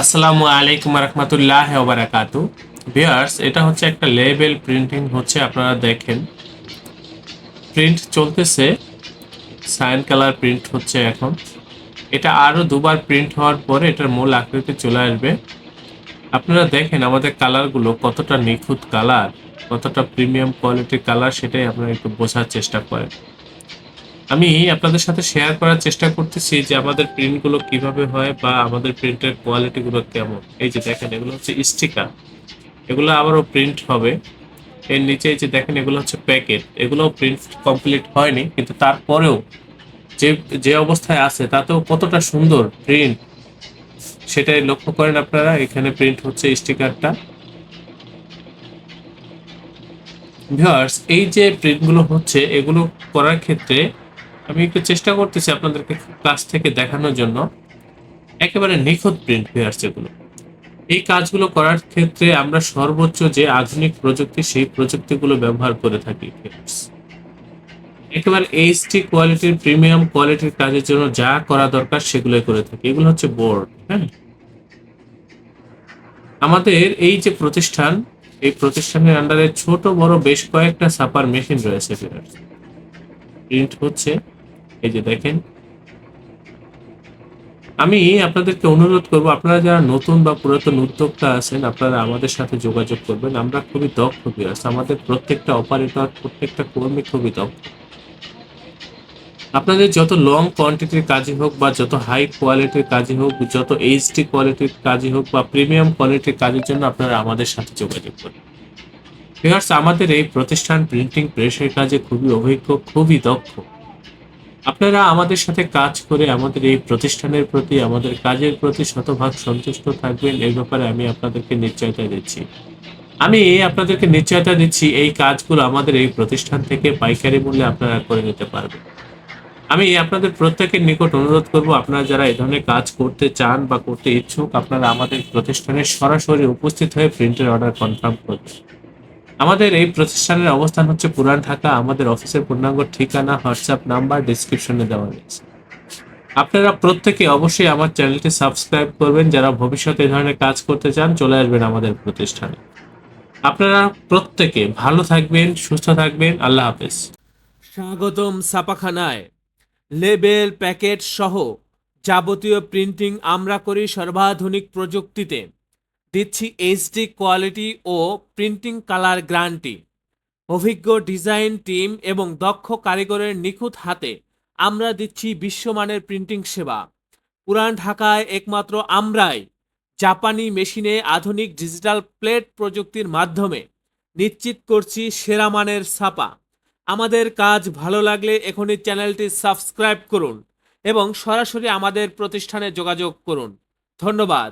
আসসালামু আলাইকুম রহমতুল্লাহ বারাকাতু। ভিউয়ার্স, এটা হচ্ছে একটা লেবেল প্রিন্টিং হচ্ছে। আপনারা দেখেন প্রিন্ট চলতেছে, সাইন কালার প্রিন্ট হচ্ছে এখন। এটা আরো দুবার প্রিন্ট হওয়ার পরে এটার মূল আকৃতি চলে আসবে। আপনারা দেখেন আমাদের কালারগুলো কতটা নিখুঁত কালার, কতটা প্রিমিয়াম কোয়ালিটির কালার, সেটাই আপনারা একটু বোঝার চেষ্টা করেন। আমি আপনাদের সাথে শেয়ার করার চেষ্টা করতেছি যে আমাদের প্রিন্টগুলো কিভাবে হয় বা আমাদের প্রিন্টের কোয়ালিটিগুলো কেমন। এই যে দেখেন, এগুলো হচ্ছে স্টিকার, এগুলো আবারও প্রিন্ট হবে। এর নিচে এই যে দেখেন, এগুলো হচ্ছে প্যাকেট, এগুলো প্রিন্ট কমপ্লিট হয়নি, কিন্তু তারপরেও যে যে অবস্থায় আছে তাতেও কতটা সুন্দর প্রিন্ট সেটাই লক্ষ্য করেন আপনারা। এখানে প্রিন্ট হচ্ছে স্টিকারটা। ভিউয়ার্স, এই যে প্রিন্টগুলো হচ্ছে এগুলো করার ক্ষেত্রে আমি একটু চেষ্টা করতেছি আপনাদেরকে কাছ থেকে দেখানোর জন্য। একেবারে নিখুঁত প্রিন্ট ভিউয়ার্স এগুলো। এই কাজগুলো করার ক্ষেত্রে আমরা সর্বোচ্চ যে আধুনিক প্রযুক্তি সেই প্রযুক্তিগুলো ব্যবহার করে থাকি ভিউয়ার্স। একেবারে এইচডি কোয়ালিটির প্রিমিয়াম কোয়ালিটির কাজের জন্য যা করা দরকার সেগুলোই করে থাকি। এগুলো হচ্ছে বোর্ড, হ্যাঁ। আমাদের এই যে প্রতিষ্ঠান, এই প্রতিষ্ঠানের আন্ডারে ছোট বড় বেশ কয়েকটা ছাপার মেশিন রয়েছে। প্রিন্ট হচ্ছে, এই যে দেখেন। আমি আপনাদেরকে অনুরোধ করব, আপনারা যারা নতুন বা পুরাতন উদ্যোক্তা আছেন, আপনারা আমাদের সাথে যোগাযোগ করবেন। আমরা খুবই দক্ষ ভিউয়ার্স, আমাদের প্রত্যেকটা অপারেটর, প্রত্যেকটা কর্মী খুবই দক্ষ। আপনাদের যত লং কোয়ান্টিটির কাজই হোক বা যত হাই কোয়ালিটির কাজই হোক, যত এইচডি কোয়ালিটির কাজই হোক বা প্রিমিয়াম কোয়ালিটির কাজের জন্য আপনারা আমাদের সাথে যোগাযোগ করুন। ভিউয়ার্স, আমাদের এই প্রতিষ্ঠান প্রিন্টিং প্রেসের কাজে খুবই অভিজ্ঞ, খুবই দক্ষ। আপনারা আমাদের সাথে কাজ করে আমাদের এই প্রতিষ্ঠানের প্রতি, আমাদের কাজের প্রতি শতভাগ সন্তুষ্ট থাকবেন, এই ব্যাপারে আমি আপনাদেরকে নিশ্চয়তা দিচ্ছি। আমি আপনাদেরকে নিশ্চয়তা দিচ্ছি এই কাজগুলো আমাদের এই প্রতিষ্ঠান থেকে পাইকারি মূল্যে আপনারা করে নিতে পারবেন। আমি আপনাদের প্রত্যেকের নিকট অনুরোধ করব, আপনারা যারা এই ধরনের কাজ করতে চান বা করতে ইচ্ছুক, আপনারা আমাদের প্রতিষ্ঠানে সরাসরি উপস্থিত হয়ে প্রিন্টের অর্ডার কনফার্ম করবেন। আমাদের এই প্রতিষ্ঠানের অবস্থান হচ্ছে পুরান ঢাকা। আমাদের অফিসের পূর্ণাঙ্গ ঠিকানা, হোয়াটসঅ্যাপ নাম্বার ডিসক্রিপশনে দেওয়া রয়েছে। আপনারা প্রত্যেকে অবশ্যই আমার চ্যানেলটি সাবস্ক্রাইব করবেন। যারা ভবিষ্যতে এই ধরনের কাজ করতে চান, চলে আসবেন আমাদের প্রতিষ্ঠানে। আপনারা প্রত্যেকে ভালো থাকবেন, সুস্থ থাকবেন। আল্লাহ হাফেজ। স্বাগতম ছাপাখানায়। লেবেল, প্যাকেট সহ যাবতীয় প্রিন্টিং আমরা করি সর্বাধুনিক প্রযুক্তিতে। দিচ্ছি এইচডি কোয়ালিটি ও প্রিন্টিং কালার গ্যারান্টি। অভিজ্ঞ ডিজাইন টিম এবং দক্ষ কারিগরের নিখুঁত হাতে আমরা দিচ্ছি বিশ্বমানের প্রিন্টিং সেবা। পুরান ঢাকায় একমাত্র আমরাই জাপানি মেশিনে আধুনিক ডিজিটাল প্লেট প্রযুক্তির মাধ্যমে নিশ্চিত করছি সেরা মানের ছাপা। আমাদের কাজ ভালো লাগলে এখনই চ্যানেলটি সাবস্ক্রাইব করুন এবং সরাসরি আমাদের প্রতিষ্ঠানে যোগাযোগ করুন। ধন্যবাদ।